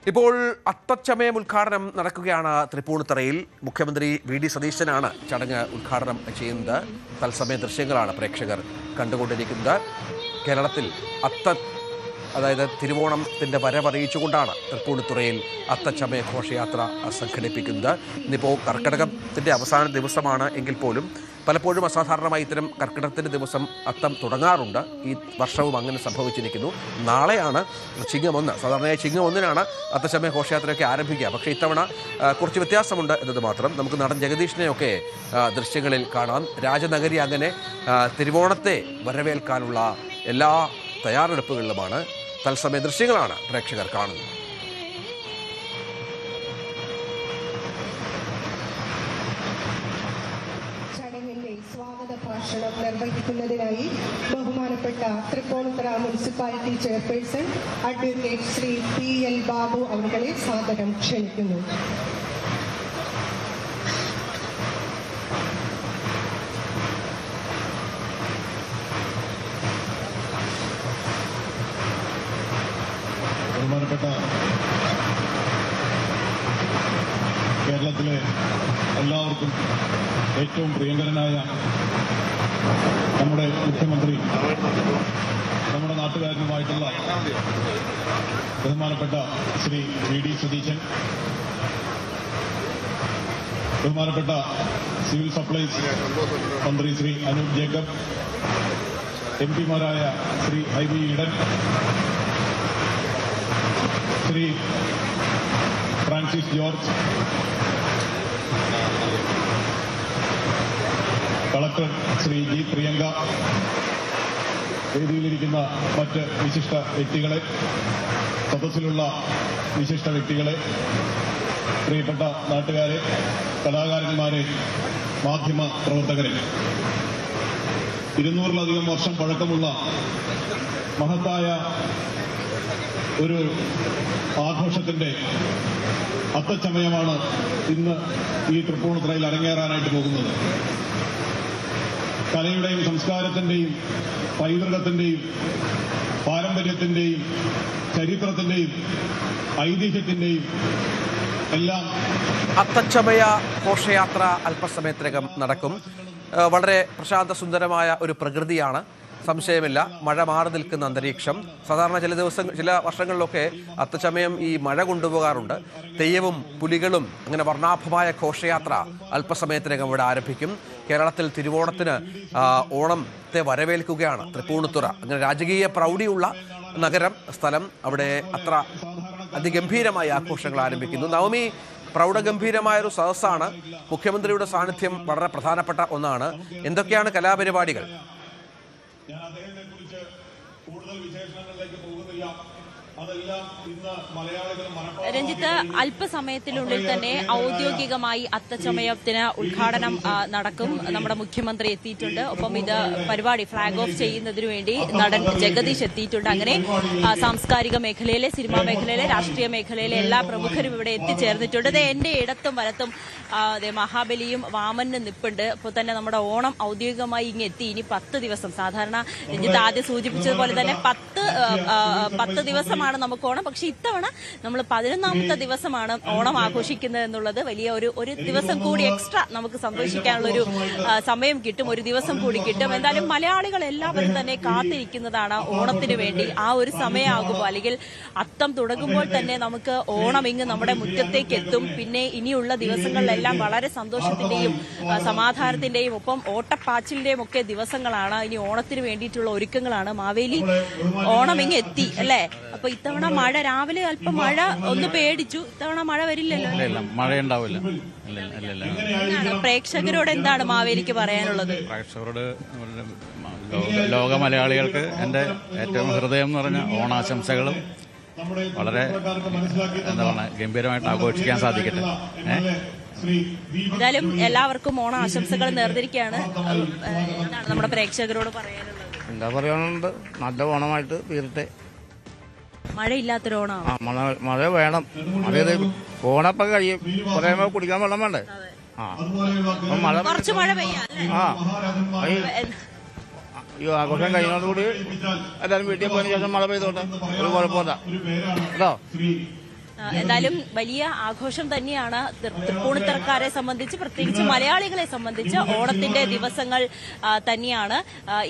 ഇപ്പോൾ അത്തച്ചമയം ഉദ്ഘാടനം നടക്കുകയാണ് തൃപ്പൂണിത്തറയിൽ. മുഖ്യമന്ത്രി വി.ഡി. സതീശനാണ് ചടങ്ങ് ഉദ്ഘാടനം ചെയ്യുന്നത്. തത്സമയ ദൃശ്യങ്ങളാണ് പ്രേക്ഷകർ കണ്ടുകൊണ്ടിരിക്കുന്നത്. കേരളത്തിൽ അതായത് തിരുവോണത്തിൻ്റെ വരവറിയിച്ചുകൊണ്ടാണ് തൃപ്പൂണിത്തുറയിൽ അത്തച്ചമയ ഘോഷയാത്ര സംഘടിപ്പിക്കുന്നത്. ഇന്നിപ്പോൾ കർക്കിടകത്തിൻ്റെ അവസാന ദിവസമാണ് എങ്കിൽ പോലും പലപ്പോഴും അസാധാരണമായി ഇത്തരം കർക്കിടകത്തിൻ്റെ ദിവസം അത്തം തുടങ്ങാറുണ്ട്. ഈ വർഷവും അങ്ങനെ സംഭവിച്ചിരിക്കുന്നു. നാളെയാണ് ചിങ്ങം 1. സാധാരണയായി ചിങ്ങം 1-നാണ് അത്തച്ചമയ ഘോഷയാത്രയൊക്കെ ആരംഭിക്കുക. പക്ഷേ ഇത്തവണ കുറച്ച് വ്യത്യാസമുണ്ട് എന്നത് മാത്രം. നമുക്ക് നടൻ ജഗദീഷിനെയൊക്കെ ദൃശ്യങ്ങളിൽ കാണാം. രാജനഗരി അങ്ങനെ തിരുവോണത്തെ വരവേൽക്കാനുള്ള എല്ലാ തയ്യാറെടുപ്പുകളിലുമാണ്. തത്സമയ ദൃശ്യങ്ങളാണ് പ്രേക്ഷകർ കാണുന്നത്. ചടങ്ങിന്റെ സ്വാഗത ഭാഷണം നിർവഹിക്കുന്നതിനായി ബഹുമാനപ്പെട്ട Thrippunithura municipality chairperson advocate Shri P.L. Babu അവരെ സാദരം ക്ഷണിക്കുന്നു. ബഹുമാനപ്പെട്ട കേരളത്തിലെ എല്ലാവർക്കും ഏറ്റവും പ്രിയങ്കരനായ നമ്മുടെ മുഖ്യമന്ത്രി, നമ്മുടെ നാട്ടുകാരനുമായിട്ടുള്ള ബഹുമാനപ്പെട്ട ശ്രീ വി.ഡി. സതീശൻ, ബഹുമാനപ്പെട്ട സിവിൽ സപ്ലൈസ് മന്ത്രി ശ്രീ അനൂപ് ജേക്കബ്, MP-മാരായ ശ്രീ ഹൈബി ഈഡൻ, ശ്രീ ഫ്രാൻസിസ് ജോർജ്, കളക്ടർ ശ്രീ ജി പ്രിയങ്ക, വേദിയിലിരിക്കുന്ന മറ്റ് വിശിഷ്ട വ്യക്തികളെ, സദസ്സിലുള്ള വിശിഷ്ട വ്യക്തികളെ, പ്രിയപ്പെട്ട നാട്ടുകാരെ, കലാകാരന്മാരെ, മാധ്യമ പ്രവർത്തകരെ, 200-ലധികം വർഷം പഴക്കമുള്ള മഹത്തായ ഒരു ആഘോഷത്തിന്റെ അത്തച്ചമയമാണ് ഇന്ന് ഈ തൃപ്പൂണിത്തുറയിൽ അരങ്ങേറാനായിട്ട് പോകുന്നത്. കലയുടെയും സംസ്കാരത്തിന്റെയും പൈതൃകത്തിന്റെയും പാരമ്പര്യത്തിന്റെയും ചരിത്രത്തിന്റെയും ഐതിഹ്യത്തിന്റെയും എല്ലാം അത്തച്ചമയ ഘോഷയാത്ര അല്പസമയത്തിനകം നടക്കും. വളരെ പ്രശാന്ത സുന്ദരമായ ഒരു പ്രകൃതിയാണ്, സംശയമില്ല. മഴ മാറി നിൽക്കുന്ന അന്തരീക്ഷം. സാധാരണ ചില വർഷങ്ങളിലൊക്കെ അത്തച്ചമയം ഈ മഴ കൊണ്ടുപോകാറുണ്ട്. തെയ്യവും പുലികളും അങ്ങനെ വർണ്ണാഭമായ ഘോഷയാത്ര അല്പസമയത്തിനകം ഇവിടെ ആരംഭിക്കും. കേരളത്തിൽ തിരുവോണത്തിന് ഓണത്തെ വരവേൽക്കുകയാണ് തൃപ്പൂണിത്തുറ. അങ്ങനെ രാജകീയ പ്രൗഢിയുള്ള നഗരം, സ്ഥലം. അവിടെ അത്ര അതിഗംഭീരമായ ആഘോഷങ്ങൾ ആരംഭിക്കുന്നു. നവമി പ്രൗഢഗംഭീരമായൊരു സദസ്സാണ്. മുഖ്യമന്ത്രിയുടെ സാന്നിധ്യം വളരെ പ്രധാനപ്പെട്ട ഒന്നാണ്. എന്തൊക്കെയാണ് കലാപരിപാടികൾ? ഞാൻ അദ്ദേഹത്തെ കുറിച്ച് കൂടുതൽ വിശേഷങ്ങളിലേക്ക് പോകുന്നില്ല. അതെല്ലാം ഇന്ന് മലയാളികൾ രഞ്ജിത്ത്, അല്പസമയത്തിനുള്ളിൽ തന്നെ ഔദ്യോഗികമായി അത്തച്ചമയത്തിന് ഉദ്ഘാടനം നടക്കും. നമ്മുടെ മുഖ്യമന്ത്രി എത്തിയിട്ടുണ്ട്. ഒപ്പം ഇത് പരിപാടി ഫ്ളാഗ് ഓഫ് ചെയ്യുന്നതിനു വേണ്ടി നടൻ ജഗദീഷ് എത്തിയിട്ടുണ്ട്. അങ്ങനെ സാംസ്കാരിക മേഖലയിലെ, സിനിമാ മേഖലയിലെ, രാഷ്ട്രീയ മേഖലയിലെ എല്ലാ പ്രമുഖരും ഇവിടെ എത്തിച്ചേർന്നിട്ടുണ്ട്. ഇത് എന്റെ ഇടത്തും വലത്തും മഹാബലിയും വാമനും നിപ്പുണ്ട്. ഇപ്പോൾ തന്നെ നമ്മുടെ ഓണം ഔദ്യോഗികമായി ഇങ്ങെത്തി. ഇനി 10 ദിവസം, സാധാരണ രഞ്ജിത്ത് ആദ്യം സൂചിപ്പിച്ചതുപോലെ തന്നെ 10 ദിവസമാണ് നമുക്ക് ഓണം. പക്ഷെ ഇത്തവണ നമ്മൾ 11ാമത്തെ ദിവസമാണ് ഓണം ആഘോഷിക്കുന്നത് എന്നുള്ളത് വലിയ ഒരു ദിവസം കൂടി എക്സ്ട്രാ നമുക്ക് സന്തോഷിക്കാനുള്ളൊരു സമയം കിട്ടും, ഒരു ദിവസം കൂടി കിട്ടും. എന്തായാലും മലയാളികൾ എല്ലാവരും തന്നെ കാത്തിരിക്കുന്നതാണ് ഓണത്തിന് വേണ്ടി. ആ ഒരു സമയമാകുമ്പോൾ, അല്ലെങ്കിൽ അത്തം തുടങ്ങുമ്പോൾ തന്നെ നമുക്ക് ഓണം ഇങ്ങ് നമ്മുടെ മുറ്റത്തേക്ക് എത്തും. പിന്നെ ഇനിയുള്ള ദിവസങ്ങളിലെല്ലാം വളരെ സന്തോഷത്തിന്റെയും സമാധാനത്തിന്റെയും ഒപ്പം ഓട്ടപ്പാച്ചിലിന്റെയും ഒക്കെ ദിവസങ്ങളാണ്. ഇനി ഓണത്തിന് വേണ്ടിയിട്ടുള്ള ഒരുക്കങ്ങളാണ്. മാവേലി ഓണം ഇങ്ങ് എത്തി അല്ലേ? അപ്പൊ ഇത്തവണ മഴ, രാവിലെ അല്പം മഴ ഒന്ന് പേടിച്ചു. ഇത്തവണ മഴ വരില്ലല്ലോ, മഴ ഉണ്ടാവില്ല. പ്രേക്ഷകരോട് എന്താണ് മാവേലിക്ക് പറയാനുള്ളത്? പ്രേക്ഷകരോട്, ലോക മലയാളികൾക്ക് എൻ്റെ ഏറ്റവും ഹൃദയം നിറഞ്ഞ ഓണാശംസകളും വളരെ ഗംഭീരമായിട്ട് ആഘോഷിക്കാൻ സാധിക്കട്ടെ. എന്തായാലും എല്ലാവർക്കും ഓണ ആശംസകൾ നേർന്നിരിക്കുകയാണ്. എന്താണ് നമ്മുടെ പ്രേക്ഷകരോട് പറയാനുള്ളത്? എന്താ പറയാനുണ്ട്, നല്ല ഓണമായിട്ട് തീരട്ടെ. മഴയില്ലാത്തൊരു ഓണമാണ്. മഴ വേണം. മഴ ഓണപ്പം കഴിയും, കുറെ കുടിക്കാൻ വെള്ളം വേണ്ടേ? മഴ, കുറച്ച് മഴ പെയ്യാം. ഈ ആഘോഷം കഴിയുന്നതോടുകൂടി എല്ലാവരും വീട്ടിൽ പോയതിനു ശേഷം മഴ പെയ്തോട്ടെ, ഒരു കുഴപ്പമില്ല കേട്ടോ. എന്തായാലും വലിയ ആഘോഷം തന്നെയാണ് തൃപ്പൂണിത്തറക്കാരെ സംബന്ധിച്ച്, പ്രത്യേകിച്ച് മലയാളികളെ സംബന്ധിച്ച് ഓണത്തിന്റെ ദിവസങ്ങൾ തന്നെയാണ്.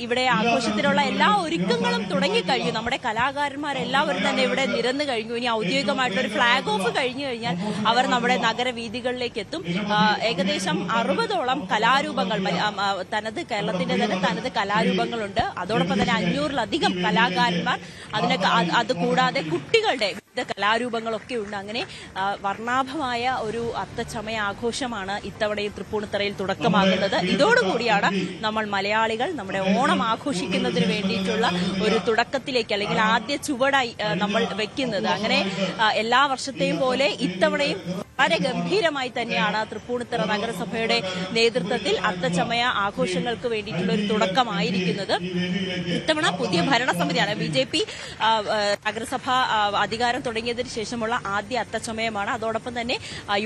ഇവിടെ ആഘോഷത്തിനുള്ള എല്ലാ ഒരുക്കങ്ങളും തുടങ്ങിക്കഴിഞ്ഞു. നമ്മുടെ കലാകാരന്മാരെല്ലാവരും തന്നെ ഇവിടെ നിരന്നു കഴിഞ്ഞു. ഇനി ഔദ്യോഗികമായിട്ടൊരു ഫ്ലാഗ് ഓഫ് കഴിഞ്ഞു കഴിഞ്ഞാൽ അവർ നമ്മുടെ നഗരവീഥികളിലേക്ക് എത്തും. ഏകദേശം 60ഓളം കലാരൂപങ്ങൾ, കേരളത്തിന്റെ തന്നെ തനത് കലാരൂപങ്ങളുണ്ട്. അതോടൊപ്പം തന്നെ 500-ലധികം കലാകാരന്മാർ, അതുകൂടാതെ കുട്ടികളുടെ വിവിധ കലാരൂപങ്ങളൊക്കെ ഉണ്ട്. അങ്ങനെ വർണ്ണാഭമായ ഒരു അത്തച്ചമയ ആഘോഷമാണ് ഇത്തവണയും തൃപ്പൂണിത്തറയിൽ തുടക്കമാകുന്നത്. ഇതോടുകൂടിയാണ് നമ്മൾ മലയാളികൾ നമ്മുടെ ഓണം ആഘോഷിക്കുന്നതിന് വേണ്ടിയിട്ടുള്ള ഒരു തുടക്കത്തിലേക്ക്, അല്ലെങ്കിൽ ആദ്യ ചുവടായി നമ്മൾ വെക്കുന്നത്. അങ്ങനെ എല്ലാ വർഷത്തെയും പോലെ ഇത്തവണയും വളരെ ഗംഭീരമായി തന്നെയാണ് തൃപ്പൂണിത്തറ നഗരസഭയുടെ നേതൃത്വത്തിൽ അത്തച്ചമയ ആഘോഷങ്ങൾക്ക് വേണ്ടിയിട്ടുള്ള ഒരു തുടക്കമായിരിക്കുന്നത്. ഇത്തവണ പുതിയ ഭരണസമിതിയാണ്, BJP നഗരസഭ അധികാരം തുടങ്ങിയതിന് ശേഷമുള്ള ആദ്യ അത്തച്ചമയമാണ്. അതോടൊപ്പം തന്നെ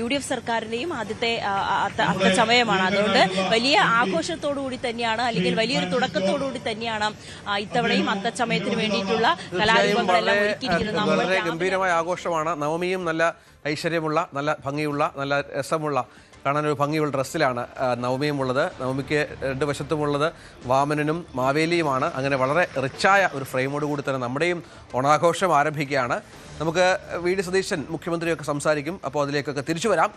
UDF സർക്കാരിന്റെയും ആദ്യത്തെ അത്തച്ചമയമാണ്. അതുകൊണ്ട് വലിയ ആഘോഷത്തോടുകൂടി തന്നെയാണ്, അല്ലെങ്കിൽ വലിയൊരു തുടക്കത്തോടുകൂടി തന്നെയാണ് ഇത്തവണയും അത്തച്ചമയത്തിന് വേണ്ടിയിട്ടുള്ള കലാരൂപങ്ങളെല്ലാം ഒരുക്കിയിരിക്കുന്നത്. വളരെ ഗംഭീരമായ ആഘോഷമാണ്. നവമിയും നല്ല ഐശ്വര്യമുള്ള, നല്ല ഭംഗിയുള്ള, നല്ല രസമുള്ള, കാണാനൊരു ഭംഗിയുള്ള ഡ്രസ്സിലാണ് നവമിയും ഉള്ളത്. നവമിക്ക് രണ്ട് വശത്തുമുള്ളത് വാമനനും മാവേലിയുമാണ്. അങ്ങനെ വളരെ റിച്ചായ ഒരു ഫ്രെയിമോട് കൂടി തന്നെ നമ്മുടെയും ഓണാഘോഷം ആരംഭിക്കുകയാണ്. നമുക്ക് VD സതീശൻ മുഖ്യമന്ത്രിയൊക്കെ സംസാരിക്കും. അപ്പോൾ അതിലേക്കൊക്കെ തിരിച്ചു വരാം.